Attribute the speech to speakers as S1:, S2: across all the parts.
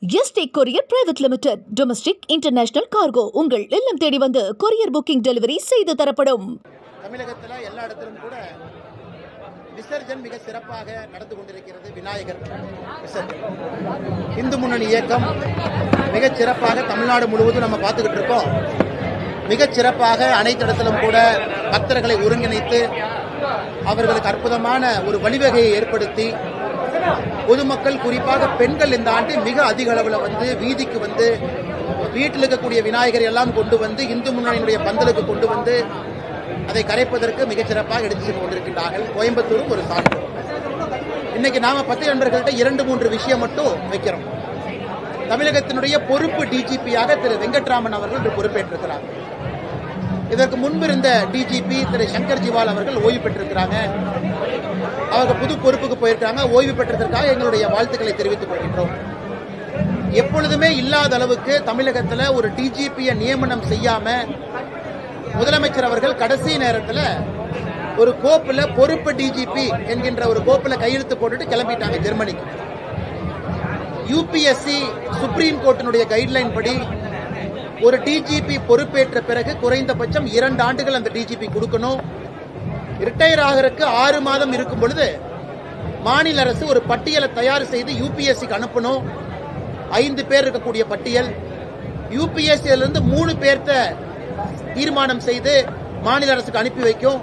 S1: Yesterday courier private limited domestic international cargo உங்கள் இல்லம் தேடி வந்து கொரியர் புக்கிங் டெலிவரி செய்து தரப்படும்.
S2: தமிழகத்தில் எல்லா இடத்திலும் கூட விசர்ஜன் மிக சிறப்பாக நடந்து கொண்டிருக்கிறது. விநாயகர் விசர்ஜன் இந்து முன்னணி இயக்கம் மிகச் சிறப்பாக தமிழ்நாடு முழுவதும் நம்ம பார்த்துக்கிட்டு இருக்கோம். மிகச் சிறப்பாக அனைத்து இடத்திலும் கூட பக்தர்களை ஒருங்கிணைத்து அவர்களுக்கு அற்புதமான ஒரு வழிவகையை ஏற்படுத்தி பொதுமக்கள் குறிப்பாக பெண்கள் இந்த ஆண்டு மிக அதிக அளவில் வந்து வீதிக்கு வந்து வீட்டில் இருக்கக்கூடிய விநாயகர் எல்லாம் கொண்டு வந்து இந்து முன்னணியினுடைய பந்தலுக்கு கொண்டு வந்து அதை கரைப்பதற்கு மிகச் சிறப்பாக எடுத்து சென்று கொண்டிருக்கின்றார்கள். கோயம்புத்தூரும் ஒரு சான்று. இன்னைக்கு நாம 10 நண்பர்கள்ட்ட 2-3 விஷயம் மட்டும் வைக்கிறோம். தமிழகத்தினுடைய பொறுப்பு டிஜிபியாக திரு வெங்கட்ராமன் அவர்கள் பொறுப்பேற்றிருக்கிறார். இதற்கு முன்பு இருந்த டிஜிபி திரு சங்கர் ஜிவால் அவர்கள் ஓய்வு பெற்றிருக்கிறாங்க. அவங்க புது பொறுப்புக்கு போயிருக்காங்க. ஓய்வு பெற்றதற்காக எங்களுடைய வாழ்த்துக்களை தெரிவித்துக் கொள்கின்றோம். எப்பொழுதுமே இல்லாத அளவுக்கு தமிழகத்தில் ஒரு டிஜிபியை நியமனம் செய்யாம முதலமைச்சர் அவர்கள் கடைசி நேரத்தில் ஒரு கோப்புல பொறுப்பு டிஜிபி என்கின்ற ஒரு கோப்புல கையெழுத்து போட்டுட்டு கிளம்பிட்டாங்க ஜெர்மனிக்கு. யூபிஎஸ்சி சுப்ரீம் கோர்ட்டினுடைய கைட்லைன் படி ஒரு டிஜிபி பொறுப்பேற்ற பிறகு குறைந்தபட்சம் 2 ஆண்டுகள் அந்த டிஜிபி கொடுக்கணும். ரிட்டையர் ஆகிறதுக்கு 6 மாதம் இருக்கும் பொழுது மாநில அரசு ஒரு பட்டியலை தயார் செய்து யூபிஎஸ்சிக்கு அனுப்பணும். 5 பேர் இருக்கக்கூடிய பட்டியல். யூபிஎஸ்சியிலிருந்து 3 பேர்த்த தீர்மானம் செய்து மாநில அரசுக்கு அனுப்பி வைக்கும்.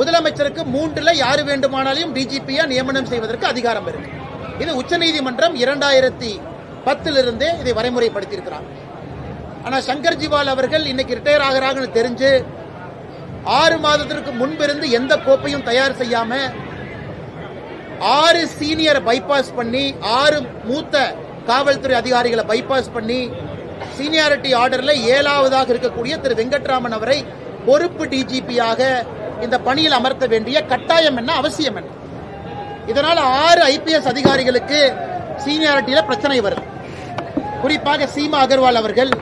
S2: முதலமைச்சருக்கு 3ல் யாரு வேண்டுமானாலும் டிஜிபியா நியமனம் செய்வதற்கு அதிகாரம் இருக்கு. இது உச்சநீதிமன்றம் 2010 இதை வரைமுறைப்படுத்தியிருக்கிறார். ஆனா சங்கர் ஜிவால் அவர்கள் இன்னைக்கு ரிட்டையர் ஆகிறாங்கன்னு தெரிஞ்சு 6 மாதத்திற்கு முன்பிருந்து எந்த கோப்பையும் தயார் செய்யாம 6 சீனியர் பைபாஸ் பண்ணி 6 மூத்த காவல்துறை அதிகாரிகளை பைபாஸ் பண்ணி சீனியாரிட்டி ஆர்டர்ல 7வதாக இருக்கக்கூடிய திரு வெங்கட்ராமன் அவரை பொறுப்பு டிஜிபியாக இந்த பணியில் அமர்த்த வேண்டிய கட்டாயம் என்ன, அவசியம் என்ன? இதனால் 6 ஐபிஎஸ் அதிகாரிகளுக்கு சீனியாரிட்டியில பிரச்சனை வருது. குறிப்பாக சீமா அகர்வால் அவர்கள்,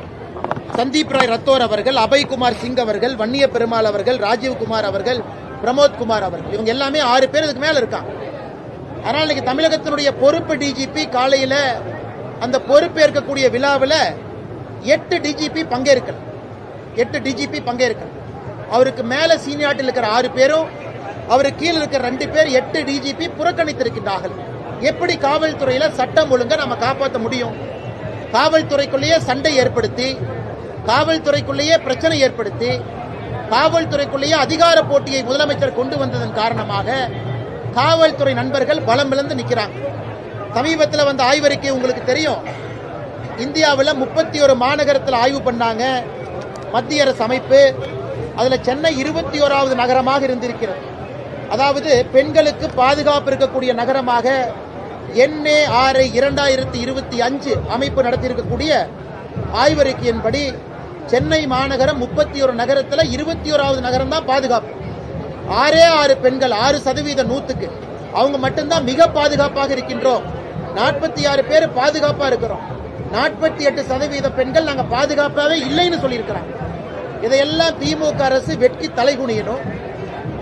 S2: சந்தீப் ராய் ரத்தோர் அவர்கள், அபய்குமார் சிங் அவர்கள், வன்னிய பெருமாள் அவர்கள், ராஜீவ்குமார் அவர்கள், பிரமோத் குமார் அவர்கள், இவங்க எல்லாமே 6 பேர் இதுக்கு மேல இருக்காங்க. ஆனால் இன்னைக்கு தமிழகத்தினுடைய பொறுப்பு டிஜிபி காலையில அந்த பொறுப்பேற்கக்கூடிய விழாவில் 8 டிஜிபி பங்கேற்கல. 8 டிஜிபி பங்கேற்கல. அவருக்கு மேல சீனியாரிட்டியில் இருக்கிற 6 பேரும், அவருக்கு கீழே இருக்கிற 2 பேர் 8 டிஜிபி புறக்கணித்திருக்கின்றார்கள். எப்படி காவல்துறையில சட்டம் ஒழுங்கை நம்ம காப்பாற்ற முடியும்? காவல்துறைக்குள்ளேயே சண்டை ஏற்படுத்தி, காவல்துறைக்குள்ளேயே பிரச்சனை ஏற்படுத்தி, காவல்துறைக்குள்ளேயே அதிகார போட்டியை முதலமைச்சர் கொண்டு வந்ததன் காரணமாக காவல்துறை நண்பர்கள் பலம் இழந்து நிற்கிறாங்க. சமீபத்தில் வந்த ஆய்வறிக்கை உங்களுக்கு தெரியும். இந்தியாவில் 31 மாநகரத்தில் ஆய்வு பண்ணாங்க மத்திய அரசு அமைப்பு. அதுல சென்னை 21வது நகரமாக இருந்திருக்கிறது. அதாவது பெண்களுக்கு பாதுகாப்பு இருக்கக்கூடிய நகரமாக NARI 2025 அமைப்பு நடத்தியிருக்கக்கூடிய ஆய்வறிக்கையின்படி சென்னை மாநகரம் 31 நகரத்தில் 21வது நகரம் தான் பாதுகாப்பு. 6 பெண்கள் 6% 100க்கு அவங்க மட்டும்தான் மிக பாதுகாப்பாக இருக்கின்றோம். 46 பேர் பாதுகாப்பா இருக்கிறோம். 48% பெண்கள் நாங்க பாதுகாப்பாவே இல்லைன்னு சொல்லியிருக்கிறாங்க. இதையெல்லாம் திமுக அரசு வெட்கி தலைகுனியணும்.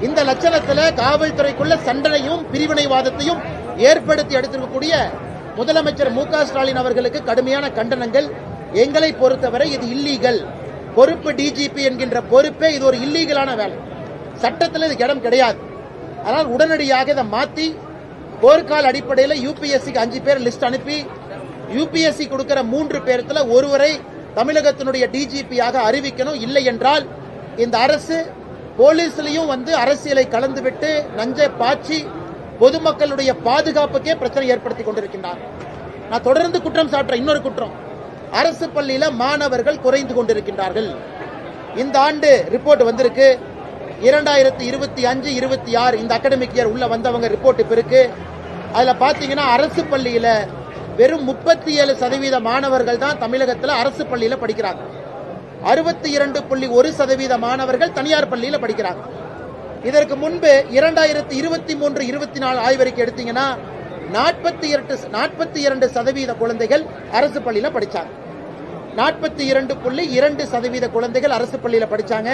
S2: இந்த லட்சணத்துல காவல்துறைக்குள்ள சண்டையும் பிரிவினைவாதத்தையும் ஏற்படுத்தி எடுத்திருக்கக்கூடிய முதலமைச்சர் மு.க. ஸ்டாலின் அவர்களுக்கு கடுமையான கண்டனங்கள். எங்களை பொறுத்தவரை இது இல்லீகல். பொறுப்பு டிஜிபி என்கின்ற பொறுப்பே இது ஒரு இல்லீகலான வேலை. சட்டத்தில் இதுக்கு இடம் கிடையாது. ஆனால் உடனடியாக இதை மாற்றி போர்க்கால அடிப்படையில் யூபிஎஸ்சிக்கு 5 பேர் லிஸ்ட் அனுப்பி யூபிஎஸ்சி கொடுக்கிற 3 பேர்த்துல ஒருவரை தமிழகத்தினுடைய டிஜிபியாக அறிவிக்கணும். இல்லை என்றால் இந்த அரசு போலீஸ்லயும் வந்து அரசியலை கலந்துவிட்டு நஞ்சை பாய்ச்சி பொதுமக்களுடைய பாதுகாப்புக்கே பிரச்சனை ஏற்படுத்தி கொண்டிருக்கின்றார். நான் தொடர்ந்து குற்றம் சாட்டுறேன். இன்னொரு குற்றம், அரசு பள்ளியில மாணவர்கள் குறைந்து கொண்டிருக்கின்றார்கள். இந்த ஆண்டு ரிப்போர்ட் வந்திருக்கு. 2025-26 இந்த அகாடமிக் இயர் உள்ள வந்தவங்க ரிப்போர்ட் இப்ப இருக்கு. அதுல பாத்தீங்கன்னா அரசு பள்ளியில வெறும் 37% மாணவர்கள் தான் தமிழகத்தில் அரசு பள்ளியில படிக்கிறாங்க. 62.1% மாணவர்கள் தனியார் பள்ளியில படிக்கிறாங்க. இதற்கு முன்பு 2023-24 ஆய்வறிக்கை எடுத்தீங்கன்னா 42% குழந்தைகள் அரசு பள்ளியில படிச்சாங்க. 42.2% குழந்தைகள் அரசு பள்ளியில படிச்சாங்க.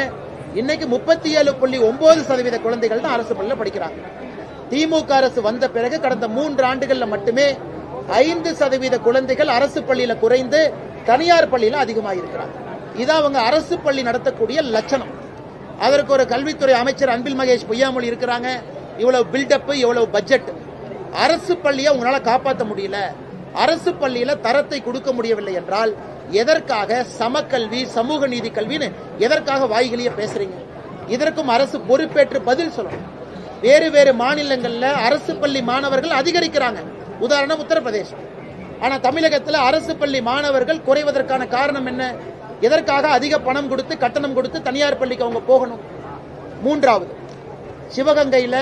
S2: இன்னைக்கு 37.9% குழந்தைகள் தான் அரசு பள்ளியில படிக்கிறாங்க. திமுக அரசு வந்த பிறகு கடந்த 3 ஆண்டுகள்ல மட்டுமே 5% குழந்தைகள் அரசு பள்ளியில குறைந்து தனியார் பள்ளியில அதிகமாக இருக்கிறாங்க. இதான் அவங்க அரசு பள்ளி நடத்தக்கூடிய லட்சணம். அதற்கு ஒரு கல்வித்துறை அமைச்சர் அன்பில் மகேஷ் பொய்யாமொழி இருக்கிறாங்க. இவ்வளவு பில்டப், இவ்வளவு பட்ஜெட். அரசு பள்ளியை உங்களால காப்பாற்ற முடியல, அரசு பள்ளியில தரத்தை கொடுக்க முடியவில்லை என்றால் எதற்காக சமக்கல்வி, சமூக நீதி கல்வின்னு எதற்காக வாய்களையே பேசுறீங்க? இதற்கும் அரசு பொறுப்பேற்று பதில் சொல்லணும். வேறு வேறு மாநிலங்கள்ல அரசு பள்ளி மாணவர்கள் அதிகரிக்கிறாங்க. உதாரணம் உத்தரப்பிரதேசம். ஆனா தமிழகத்தில் அரசு பள்ளி மாணவர்கள் குறைவதற்கான காரணம் என்ன? எதற்காக அதிக பணம் கொடுத்து கட்டணம் கொடுத்து தனியார் பள்ளிக்கு அவங்க போகணும்? மூன்றாவது, சிவகங்கையில,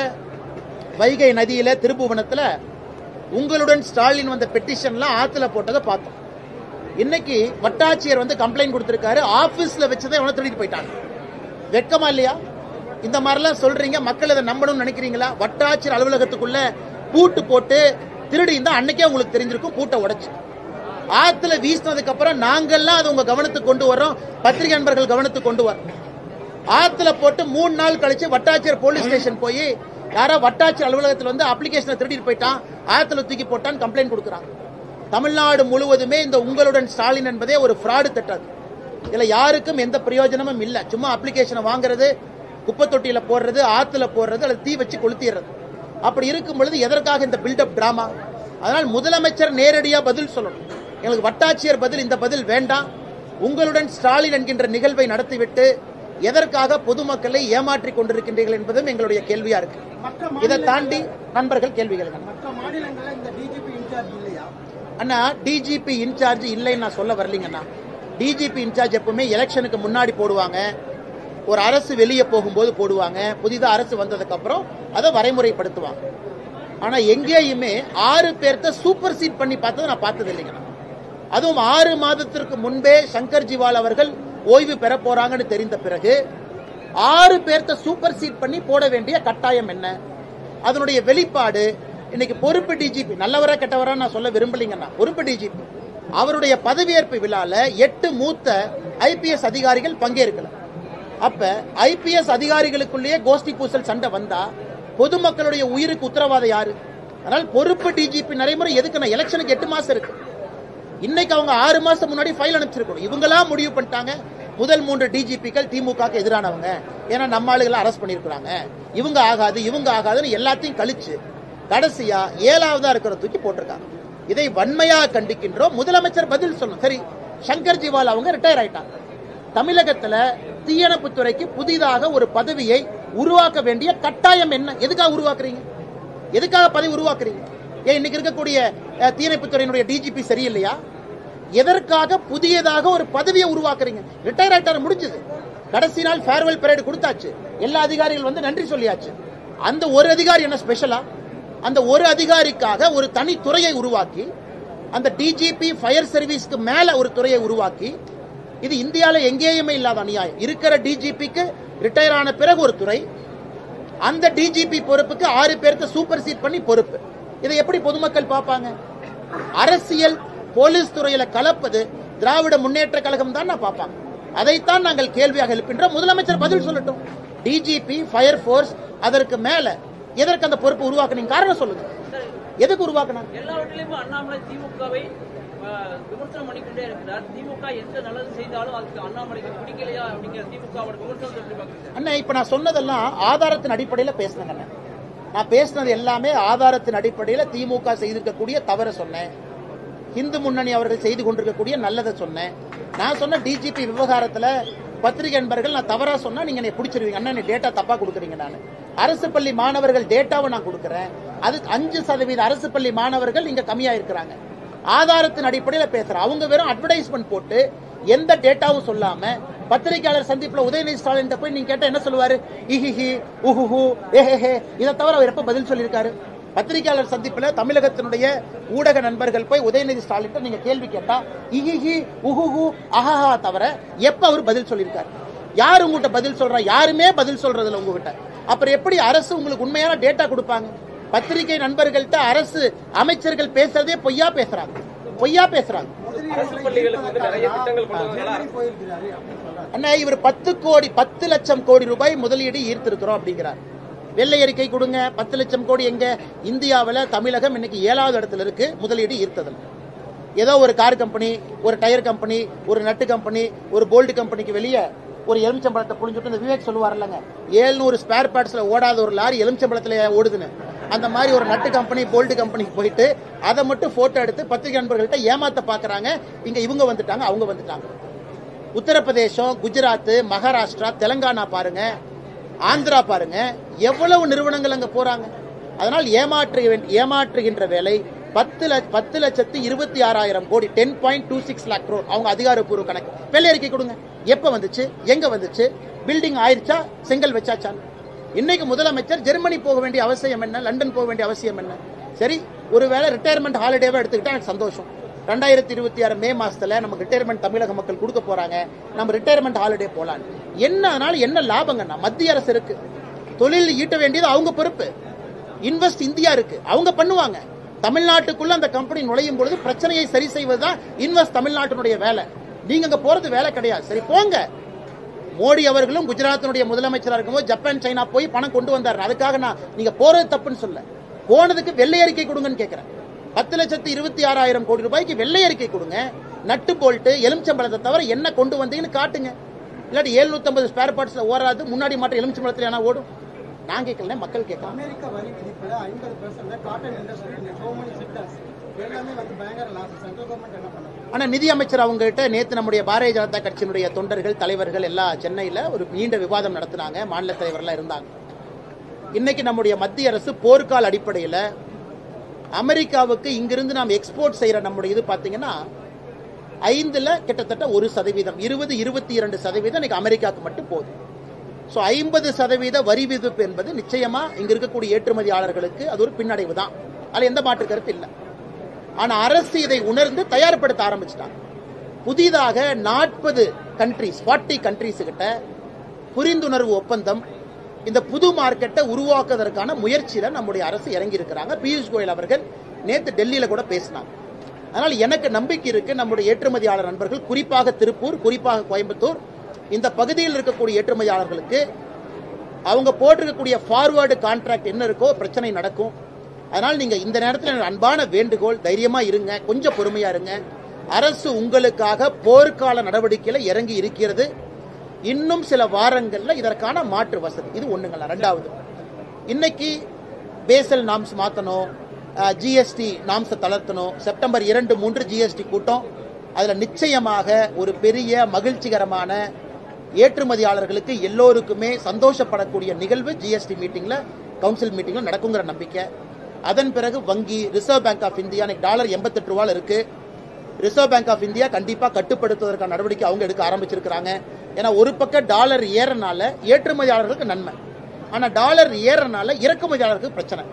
S2: வைகை நதியில, திருப்புவனத்துல உங்களுடன் ஸ்டாலின் வந்த பெட்டிஷன்லாம் ஆத்துல போட்டதை பார்த்தோம். இன்னைக்கு வட்டாட்சியர் வந்து கம்ப்ளைண்ட் கொடுத்திருக்காரு, ஆபீஸ்ல வச்சதை எவனோ திருடிட்டு போயிட்டாங்க. வெட்கமா இல்லையா? இந்த மாதிரிலாம் சொல்றீங்க, மக்கள் அதை நம்பணும்னு நினைக்கிறீங்களா? வட்டாட்சியர் அலுவலகத்துக்குள்ள பூட்டு போட்டு திருடி இருந்தா அன்னைக்கே உங்களுக்கு தெரிஞ்சிருக்கும். பூட்டை உடைச்சு ஆத்துல வீசினதுக்கு அப்புறம் நாங்கெல்லாம் அதை உங்க கவனத்துக்கு கொண்டு வரோம், பத்திரிகை நண்பர்கள் கவனத்துக்கு கொண்டு வரோம். ஆத்துல போட்டு 3 நாள் கழிச்சு வட்டாட்சியர் போலீஸ் ஸ்டேஷன் போய் யாரோ வட்டாட்சியர் அலுவலகத்தில் வந்து அப்ளிகேஷனை திருடிட்டு போயிட்டான், ஆத்துல தூக்கி போட்டான்னு கம்ப்ளைண்ட் கொடுக்குறாங்க. தமிழ்நாடு முழுவதுமே இந்த உங்களுடன் ஸ்டாலின் என்பதே ஒரு ஃப்ராடு திட்டம். இதுல யாருக்கும் எந்த பிரயோஜனமும் இல்ல. சும்மா அப்ளிகேஷனை வாங்குறது, குப்பை தொட்டியில போடுறது, ஆத்துல போடுறது, அல்லது தீ வச்சு கொளுத்திடுறது. அப்படி இருக்கும் பொழுது எதற்காக இந்த பில்டப் டிராமா? அதனால் முதலமைச்சர் நேரடியா பதில் சொல்லணும். எங்களுக்கு வட்டாட்சியர் பதில், இந்த பதில் வேண்டாம். உங்களுடன் ஸ்டாலின் என்கின்ற நிகழ்வை நடத்திவிட்டு எதற்காக பொதுமக்களை ஏமாற்றிக் கொண்டிருக்கின்றீர்கள் என்பதும் எங்களுடைய கேள்வியா இருக்கு. இதை தாண்டி நண்பர்கள் கேள்விகள் அண்ணா, டிஜிபி இன்சார்ஜ் இல்லைன்னு நான் சொல்ல வரலீங்கண்ணா. டிஜிபி இன்சார்ஜ் எப்பவுமே எலெக்ஷனுக்கு முன்னாடி போடுவாங்க, ஒரு அரசு வெளியே போகும்போது போடுவாங்க, புதிதாக அரசு வந்ததுக்கு அப்புறம் அதை வரைமுறைப்படுத்துவாங்க. ஆனா எங்கேயுமே 6 பேர்த்த சூப்பர் சீட் பண்ணி பார்த்ததை நான் பார்த்தது இல்லைங்கண்ணா. அதுவும் 6 மாதத்திற்கு முன்பே சங்கர் ஜிவால் அவர்கள் ஓய்வு பெற போறாங்கன்னு தெரிந்த பிறகு 6 பேர்த்த சூப்பர் சீட் பண்ணி போட வேண்டிய கட்டாயம் என்ன? அதனுடைய வெளிப்பாடு இன்னைக்கு பொறுப்பு டிஜிபி, நல்லவரா கெட்டவரா நான் சொல்ல விரும்பலீங்கன்னா, பொறுப்பு டிஜிபி அவருடைய பதவியேற்பு விழால 8 மூத்த ஐபிஎஸ் அதிகாரிகள் பங்கேற்கல. அப்ப ஐபிஎஸ் அதிகாரிகளுக்குள்ளேயே கோஷ்டி பூசல் சண்டை வந்தா பொதுமக்களுடைய உயிருக்கு உத்தரவாதம் யாரு? அதனால் பொறுப்பு டிஜிபி நடைமுறை எதுக்கு? எலெக்ஷனுக்கு 8 மாசம் இருக்கு. இன்னைக்கு அவங்க 6 மாசம் முன்னாடி ஃபைல் அனுப்பிச்சிருக்கணும். இவங்களா முடிவு பண்ணிட்டாங்க, முதல் 3 டிஜிபிக்கள் திமுகக்கு எதிரானவங்க, ஏன்னா நம்ம ஆளுகளை அரெஸ்ட் பண்ணிருக்காங்க, இவங்க ஆகாது இவங்க ஆகாதுன்னு எல்லாத்தையும் கழிச்சு கடைசியா 7ஆவதா இருக்கிற தூக்கி போட்டிருக்காங்க. இதை வன்மையா கண்டிக்கின்றோம். முதலமைச்சர் பதில் சொல்லணும். சரி, சங்கர் ஜிவால் அவங்க ரிட்டையர் ஆயிட்டாங்க. தமிழகத்துல தீயணைப்பு துறைக்கு புதிதாக ஒரு பதவியை உருவாக்க வேண்டிய கட்டாயம் என்ன? எதுக்காக உருவாக்குறீங்க? எதுக்காக பதவி உருவாக்குறீங்க? ஏன் இன்னைக்கு இருக்கக்கூடிய தீயணைப்பு துறையினுடைய டிஜிபி சரியில்லையா? எதற்காக புதியதாக ஒரு பதவியை உருவாக்குறீங்க? ரிட்டையர் ஆயிட்டாரு, முடிஞ்சது. கடைசி நாள் ஃபேர்வெல் பரேட் கொடுத்தாச்சு, எல்லா அதிகாரிகள் வந்து நன்றி சொல்லியாச்சு. அந்த ஒரு அதிகாரி என்ன ஸ்பெஷலா? அந்த ஒரு அதிகாரிக்காக ஒரு தனி துறையை உருவாக்கி, அந்த டிஜிபி ஃபயர் சர்வீஸ்க்கு மேல ஒரு துறையை உருவாக்கி, இது இந்தியாவில் எங்கேயுமே இல்லாத அநியாயம். இருக்கிற டிஜிபிக்கு ரிட்டையர் ஆன பிறகு ஒரு துறை, அந்த டிஜிபி பொறுப்புக்கு 6 பேர்த்த சூப்பர் சீட் பண்ணி பொறுப்பு. இதை எப்படி பொதுமக்கள் பார்ப்பாங்க? அரசியல் போலீஸ் துறையில கலப்பது திராவிட முன்னேற்ற கழகம் தான் பார்ப்பாங்க. அதைத்தான் நாங்கள் கேள்வியாக எழுப்பின்றோம். முதலமைச்சர் பதில் சொல்லட்டும். டிஜிபி, ஃபயர் போர்ஸ், அதற்கு மேல எதற்கு அந்த பொறுப்பு உருவாக்குனீங்க? காரணம் சொல்லுங்க. எதுக்கு உருவாக்குனாங்க?
S3: எல்லாவற்றிலும் அண்ணாமலை திமுகவை விமர்சனம் பண்ணிக்கொண்டே இருக்கிறார். திமுக எந்த நல்லது செய்தாலும் அதுக்கு அண்ணாமலைக்கு பிடிக்கலையா அப்படிங்கிற திமுகவோட விமர்சனம்.
S2: அண்ணா, இப்ப நான் சொன்னதெல்லாம் ஆதாரத்தின் அடிப்படையில் பேசினேங்க. நான் பேசினது எல்லாமே ஆதாரத்தின் அடிப்படையில் திமுக செய்திருக்கக்கூடிய தவற சொன்னேன், இந்து முன்னணி அவர்கள் செய்து கொண்டிருக்கக்கூடிய நல்லதை சொன்னேன். நான் சொன்ன டிஜிபி விவகாரத்துல பத்திரிகை நண்பர்கள் நான் தவறா சொன்னா நீங்க என்னை பிடிச்சிருவீங்க. அண்ணா, நீ டேட்டா தப்பா கொடுக்குறீங்க. நான் அரசு பள்ளி மாணவர்கள் டேட்டாவை நான் கொடுக்குறேன். அது 5% அரசு பள்ளி மாணவர்கள் இங்க கம்மியா இருக்கிறாங்க. ஆதாரத்தின் அடிப்படையில் பேசுறேன். அவங்க வெறும் அட்வர்டைஸ்மெண்ட் போட்டு எந்த டேட்டாவும் சொல்லாம பத்திரிகையாளர் சந்திப்புல உதயநிதி ஸ்டாலின் போய் நீங்க கேட்டா என்ன சொல்லுவாரு? இஹிஹி உஹுஹு ஏஹே. இதை தவிர அவர் எப்ப பதில் சொல்லியிருக்காரு? பத்திரிகையாளர் சந்திப்புல தமிழகத்தினுடைய ஊடக நண்பர்கள் போய் உதயநிதி ஸ்டாலின் நீங்க கேள்வி கேட்டா இஹிஹி உஹுஹு அஹஹா தவிர எப்ப அவர் பதில் சொல்லியிருக்காரு? யாரு உங்ககிட்ட பதில் சொல்றா? யாருமே பதில் சொல்றதில்ல உங்ககிட்ட. அப்புறம் எப்படி அரசு உங்களுக்கு உண்மையான டேட்டா கொடுப்பாங்க? பத்திரிகை நண்பர்கள்ட்ட அரசு அமைச்சர்கள் பேசுறதே பொய்யா பேசுறாங்க, பொய்யா பேசுறாங்க. அண்ணா, இவர் 10 லட்சம் கோடி ரூபாய் முதலீடு ஈர்த்திருக்கிறோம் அப்படிங்கிறார். வெள்ளை அறிக்கை கொடுங்க. 10 லட்சம் கோடி எங்க? இந்தியாவில் தமிழகம் இன்னைக்கு 7வது இடத்துல இருக்கு முதலீடு ஈர்த்ததில். ஏதோ ஒரு கார் கம்பெனி, ஒரு டயர் கம்பெனி, ஒரு நட்டு கம்பெனி, ஒரு போல்ட் கம்பெனிக்கு வெளியே ஒரு எலுமிச்சம்பழத்தை புழிஞ்சுட்டு இந்த விவேக் சொல்லுவார் இல்லைங்க, 700 ஸ்பேர் பார்ட்ஸ்ல ஓடாத ஒரு லாரி எலுமிச்சம்பழத்துல ஓடுதுன்னு. அந்த மாதிரி ஒரு நட்டு கம்பெனி, போல்ட் கம்பெனிக்கு போயிட்டு அதை மட்டும் போட்டோ எடுத்து பத்திரிகை நண்பர்கள்ட்ட ஏமாத்த பாக்குறாங்க. இங்க இவங்க வந்துட்டாங்க, அவங்க வந்துட்டாங்க. உத்தரப்பிரதேசம், குஜராத், மகாராஷ்டிரா, தெலங்கானா பாருங்க, ஆந்திரா பாருங்க, எவ்வளவு நிறுவனங்கள் அங்க போறாங்க. அதனால் ஏமாற்றுகின்ற வேலை 10,26,000 கோடி, 10.26 lakh crore அவங்க அதிகாரப்பூர்வ கணக்கு. வெள்ளை அறிக்கை கொடுங்க. எப்ப வந்துச்சு, எங்க வந்துச்சு, பில்டிங் ஆயிருச்சா, செங்கல் வச்சாச்சா? இன்னைக்கு முதலமைச்சர் ஜெர்மனி போக வேண்டிய அவசியம் என்ன, லண்டன் போக வேண்டிய அவசியம் என்ன? சரி, ஒருவேளை ரிட்டையர்மெண்ட் ஹாலிடேவா எடுத்துக்கிட்டா எனக்கு சந்தோஷம். 2026 மே மாசத்துல நமக்கு ரிட்டையர்மெண்ட் தமிழக மக்கள் கொடுக்க போறாங்க, நம்ம ரிட்டையர்மெண்ட் ஹாலிடே போலாம். என்ன அதனால என்ன லாபங்கண்ணா? மத்திய அரசு இருக்கு, தொழில் ஈட்ட வேண்டியது அவங்க பொறுப்பு. இன்வெஸ்ட் இந்தியா இருக்கு, அவங்க பண்ணுவாங்க. தமிழ்நாட்டுக்குள்ள அந்த கம்பெனி நுழையும் பொழுது பிரச்சனையை சரி செய்வதுதான் இன்வெஸ்ட் தமிழ்நாட்டினுடைய வேலை. நீங்க அங்க போறது வேலை கிடையாது. சரி போங்க. மோடி அவர்களும் குஜராத்தினுடைய முதலமைச்சராக இருக்கும்போது ஜப்பான், சைனா போய் பணம் கொண்டு வந்தார். அதுக்காக நான் நீங்க போறது தப்புன்னு சொல்ல, போனதுக்கு வெள்ளை அறிக்கை கொடுங்கன்னு கேட்கிறேன். 10,26,000 கோடி ரூபாய்க்கு வெள்ளை அறிக்கை கொடுங்க. நட்டு போல்ட்டு எலுமிச்சம்பழத்தை தவிர என்ன கொண்டு வந்தீங்கன்னு காட்டுங்க. இல்லாட்டி 750 ஸ்பேர் பார்ட்ஸ்ல ஓடாது, முன்னாடி மாட்ட எலுமிச்சம்பழத்துல ஏன்னா ஓடும். நான் கேட்கல, மக்கள் கேட்கலாம்.
S4: அமெரிக்கா வரி விதிப்புல 50% cotton industry, so many sectors எல்லாமே வந்து பயங்கர லாஸ். சென்ட்ரல் கவர்மெண்ட் என்ன பண்ணுது?
S2: ஆனா நிதி அமைச்சர் அவங்க கிட்ட நேத்து நம்முடைய பாரதிய ஜனதா கட்சியினுடைய தொண்டர்கள், தலைவர்கள் எல்லாம் சென்னையில ஒரு நீண்ட விவாதம் நடத்தினாங்க. மாநில தலைவர்லாம் இருந்தாங்க. இன்னைக்கு நம்முடைய மத்திய அரசு போர்க்கால அடிப்படையில் அமெரிக்காவுக்கு இங்கிருந்து நாம் எக்ஸ்போர்ட் செய்யற நம்முடைய இது பாத்தீங்கன்னா 5ல் கிட்டத்தட்ட 1%, 20-22% இன்னைக்கு அமெரிக்காவுக்கு மட்டும் போகுது. ஸோ 50% வரி விதிப்பு என்பது நிச்சயமா இங்க இருக்கக்கூடிய ஏற்றுமதியாளர்களுக்கு அது ஒரு பின்னடைவு தான். அதுல எந்த மாற்று கருத்து இல்லை. ஆனா அரசு இதை உணர்ந்து தயார்படுத்த ஆரம்பிச்சிட்டாங்க. புதிதாக 40 கண்ட்ரீஸ் கிட்ட புரிந்துணர்வு ஒப்பந்தம், இந்த புது மார்க்கெட்டை உருவாக்குவதற்கான முயற்சியில நம்முடைய அரசு இறங்கி இருக்கிறாங்க. பியூஷ் கோயல் அவர்கள் நேற்று டெல்லியில கூட பேசினாங்க. அதனால் எனக்கு நம்பிக்கை இருக்கு, நம்முடைய ஏற்றுமதியாளர் நண்பர்கள், குறிப்பாக திருப்பூர், குறிப்பாக கோயம்புத்தூர், இந்த பகுதியில் இருக்கக்கூடிய ஏற்றுமதியாளர்களுக்கு அவங்க போட்டிருக்கக்கூடிய ஃபார்வர்டு கான்ட்ராக்ட் என்ன இருக்கோ பிரச்சனை நடக்கும். அதனால் நீங்க இந்த நேரத்தில் அன்பான வேண்டுகோள், தைரியமா இருங்க, கொஞ்சம் பொறுமையா இருங்க. அரசு உங்களுக்காக போர்க்கால நடவடிக்கையில இறங்கி இருக்கிறது. இன்னும் சில வாரங்கள்ல இதற்கான மாற்று வசதி இது ஒண்ணுங்களா. ரெண்டாவது, இன்னைக்கு பேசல் நாம்ஸ் மாத்தணும், ஜிஎஸ்டி நாம்ஸை தளர்த்தணும். செப்டம்பர் 2-3 ஜிஎஸ்டி கூட்டம். அதுல நிச்சயமாக ஒரு பெரிய மகிழ்ச்சிகரமான ஏற்றுமதியாளர்களுக்கு எல்லோருக்குமே சந்தோஷப்படக்கூடிய நிகழ்வு ஜிஎஸ்டி மீட்டிங்ல, கவுன்சில் மீட்டிங்ல நடக்குங்கிற நம்பிக்கை. அதன் பிறகு வங்கி, Reserve Bank of India dollar 88 ரூபாய் இருக்கு. ரிசர்வ் பேங்க் ஆஃப் இந்தியா கண்டிப்பா கட்டுப்படுத்துவதற்கான நடவடிக்கை அவங்க எடுக்க ஆரம்பிச்சிருக்காங்க. ஏன்னா ஒரு பக்கம் டாலர் ஏறனால ஏற்றுமதியாளர்களுக்கு நன்மை, ஆனா டாலர் ஏறனால இறக்குமதியாளர்களுக்கு பிரச்சனை.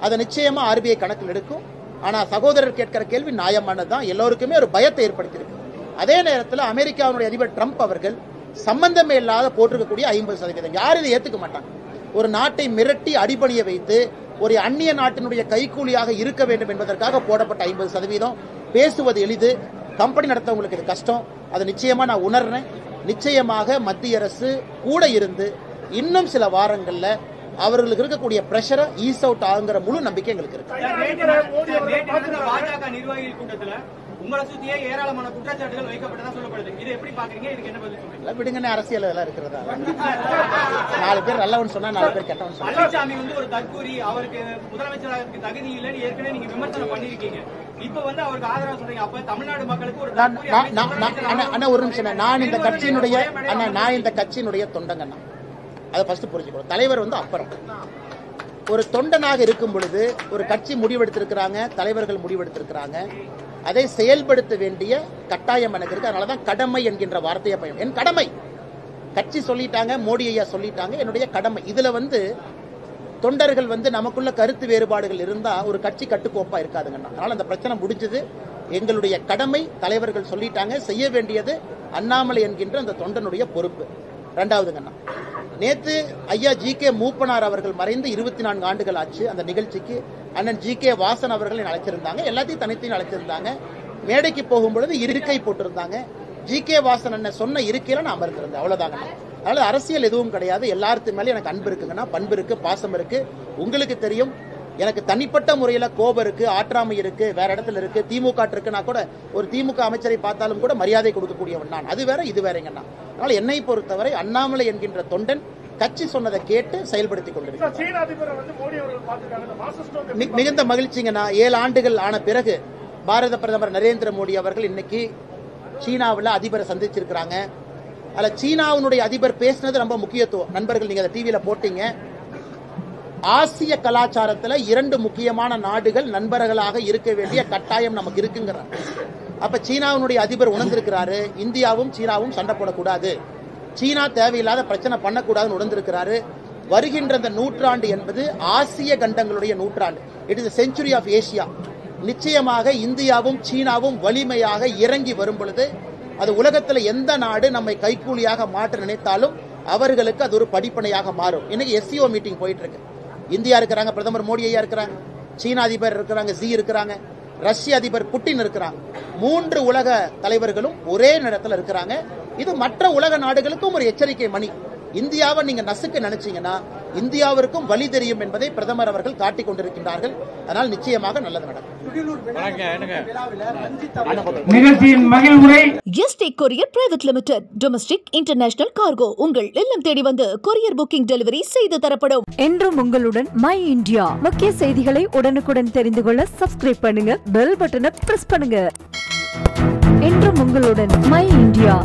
S2: அதை நிச்சயமா ஆர்பிஐ கணக்கில் எடுக்கும். ஆனா சகோதரர் கேட்கிற கேள்வி நியாயமானதுதான், எல்லோருக்குமே ஒரு பயத்தை ஏற்படுத்தியிருக்கு. அதே நேரத்தில் அமெரிக்காவுடைய அதிபர் ட்ரம்ப் அவர்கள் சம்பந்தமே இல்லாத போட்டிருக்கக்கூடிய 50%, யாரும் இதை ஏத்துக்க மாட்டாங்க. ஒரு நாட்டை மிரட்டி அடிபணிய வைத்து ஒரு அந்நிய நாட்டினுடைய கைக்கூலியாக இருக்க வேண்டும் என்பதற்காக போடப்பட்ட 50%. பேசுவது எளிது, கம்பெனி நடத்தவங்களுக்கு இது கஷ்டம். அதை நிச்சயமா நான் உணர்றேன். நிச்சயமாக மத்திய அரசு கூட இருந்து இன்னும் சில வாரங்கள்ல அவர்களுக்கு இருக்கக்கூடிய பிரஷரை ஈஸ் அவுட் ஆகுங்கிற முழு நம்பிக்கை எங்களுக்கு இருக்கு.
S5: பாஜக நிர்வாகிகள் கூட்டத்தில் உங்களை சுத்தியே ஏராளமான குற்றச்சாட்டுகள் வைக்கப்பட்டதா சொல்லப்படுது. இது எப்படி பாக்குறீங்க? இதுக்கு என்ன பதில் சொல்றீங்க?
S2: விடுங்கன்னு அரசியல் இதெல்லாம் இருக்கிறதா? 4 பேர் நல்லவன் சொன்னா 4 பேர் கெட்டவன் சொன்னா.
S5: பழனிசாமி வந்து ஒரு தற்கூரி, அவருக்கு முதலமைச்சராக தகுதி இல்லைன்னு ஏற்கனவே நீங்க விமர்சனம் பண்ணிருக்கீங்க. இப்ப வந்து அவருக்கு ஆதரவு சொல்றீங்க. அப்ப தமிழ்நாடு மக்களுக்கு ஒரு
S2: ஒரு நிமிஷம், நான் இந்த கட்சியினுடைய தொண்டங்கண்ணா, அதை ஃபர்ஸ்ட் புரிஞ்சுக்கணும். தலைவர் வந்து அப்புறம் ஒரு தொண்டனாக இருக்கும் பொழுது ஒரு கட்சி முடிவெடுத்திருக்கிறாங்க, தலைவர்கள் முடிவெடுத்திருக்கிறாங்க, அதை செயல்படுத்த வேண்டிய கட்டாயம் எனக்கு இருக்கு. அதனாலதான் கடமை என்கின்ற வார்த்தையை பயன். என் கடமை, கட்சி சொல்லிட்டாங்க, மோடி ஐயா சொல்லிட்டாங்க, என்னுடைய கடமை. இதுல வந்து தொண்டர்கள் வந்து நமக்குள்ள கருத்து வேறுபாடுகள் இருந்தா ஒரு கட்சி கட்டுக்கோப்பா இருக்காதுங்கண்ணா. அதனால அந்த பிரச்சனை முடிஞ்சது. எங்களுடைய கடமை, தலைவர்கள் சொல்லிட்டாங்க, செய்ய வேண்டியது அண்ணாமலை என்கின்ற அந்த தொண்டனுடைய பொறுப்பு. ரெண்டாவதுங்கண்ணா, நேத்து ஐயா ஜி.கே. மூப்பனார் அவர்கள் மறைந்து 24 ஆண்டுகள் ஆச்சு. அந்த நிகழ்ச்சிக்கு அண்ணன் ஜி.கே. வாசன் அவர்கள் அழைச்சிருந்தாங்க, எல்லாத்தையும் தனித்தையும் அழைச்சிருந்தாங்க. மேடைக்கு போகும்பொழுது இருக்கை போட்டிருந்தாங்க. ஜி.கே. வாசன் அண்ணன் சொன்ன இருக்கையில நான் அமர்ந்திருந்தேன், அவ்வளவுதாங்க. அதனால அரசியல் எதுவும் கிடையாது. எல்லாருக்கு மேலே எனக்கு அன்பு இருக்குங்கன்னா, பண்பு இருக்கு, பாசம் இருக்கு. உங்களுக்கு தெரியும், எனக்கு தனிப்பட்ட முறையில் கோபம் இருக்கு, ஆற்றாமை இருக்கு, வேற இடத்துல இருக்கு, திமுக இருக்குன்னா கூட ஒரு திமுக அமைச்சரை பார்த்தாலும் கூட மரியாதை கொடுக்கக்கூடியவன் நான். அது வேற, இது வேறங்கண்ணா. அதனால என்னை பொறுத்தவரை அண்ணாமலை என்கின்ற தொண்டன் கட்சி சொன்னதை கேட்டு செயல்படுத்திக் கொண்டிருக்கிறார். மிகுந்த மகிழ்ச்சிங்கண்ணா. 7 ஆண்டுகள் ஆன பிறகு பாரத பிரதமர் நரேந்திர மோடி அவர்கள் இன்னைக்கு சீனாவில் அதிபரை சந்திச்சிருக்கிறாங்க. அதில் சீனாவுடைய அதிபர் பேசினது ரொம்ப முக்கியத்துவம். நண்பர்கள், நீங்க அதை டிவியில போட்டீங்க. ஆசிய கலாச்சாரத்தில் 2 முக்கியமான நாடுகள் நண்பர்களாக இருக்க வேண்டிய கட்டாயம் நமக்கு இருக்குங்கிறார். அப்ப சீனாவுடைய அதிபர் உணர்ந்திருக்கிறாரு, இந்தியாவும் சீனாவும் சண்டை போடக்கூடாது, சீனா தேவையில்லாத பிரச்சனை பண்ணக்கூடாதுன்னு உணர்ந்திருக்கிறாரு. வருகின்ற இந்த நூற்றாண்டு என்பது ஆசிய கண்டங்களுடைய நூற்றாண்டு. It is century of Asia. நிச்சயமாக இந்தியாவும் சீனாவும் வலிமையாக இறங்கி வரும் பொழுது அது உலகத்தில் எந்த நாடு நம்மை கைக்கூலியாக மாற்ற நினைத்தாலும் அவர்களுக்கு அது ஒரு படிப்பனையாக மாறும். இன்னைக்கு எஸ்சிஓ மீட்டிங் போயிட்டு இருக்கு. இந்தியா இருக்கிறாங்க, பிரதமர் மோடி ஐயா இருக்கிறாங்க, சீன அதிபர் இருக்கிறாங்க, ஜி இருக்கிறாங்க, ரஷ்ய அதிபர் புட்டின் இருக்கிறாங்க. 3 உலக தலைவர்களும் ஒரே நேரத்தில் இருக்கிறாங்க. இது மற்ற உலக நாடுகளுக்கும் ஒரு எச்சரிக்கை மணி. இந்தியாவை நீங்க நசுக்க நினைச்சீங்கன்னா இந்தியாவிற்கும் வழி தெரியும் என்பதை பிரதமர் அவர்கள் காட்டிக் கொண்டிருக்கின்றார்கள். அதனால் நிச்சயமாக நல்லது நடக்கும்.
S6: நிகழ்ச்சியின் மகிழ்வுரை
S1: ST courier private limited. Domestic international cargo உங்கள் இல்லம் தேடி வந்து கொரியர் புக்கிங் டெலிவரி செய்து தரப்படும்.
S7: என்றும் உங்களுடன் மை இந்தியா. முக்கிய செய்திகளை உடனுக்குடன் தெரிந்து கொள்ள சப்ஸ்கிரைப் பண்ணுங்க, பெல் பட்டனை பிரஸ் பண்ணுங்க. என்றும் உங்களுடன் மை இந்தியா.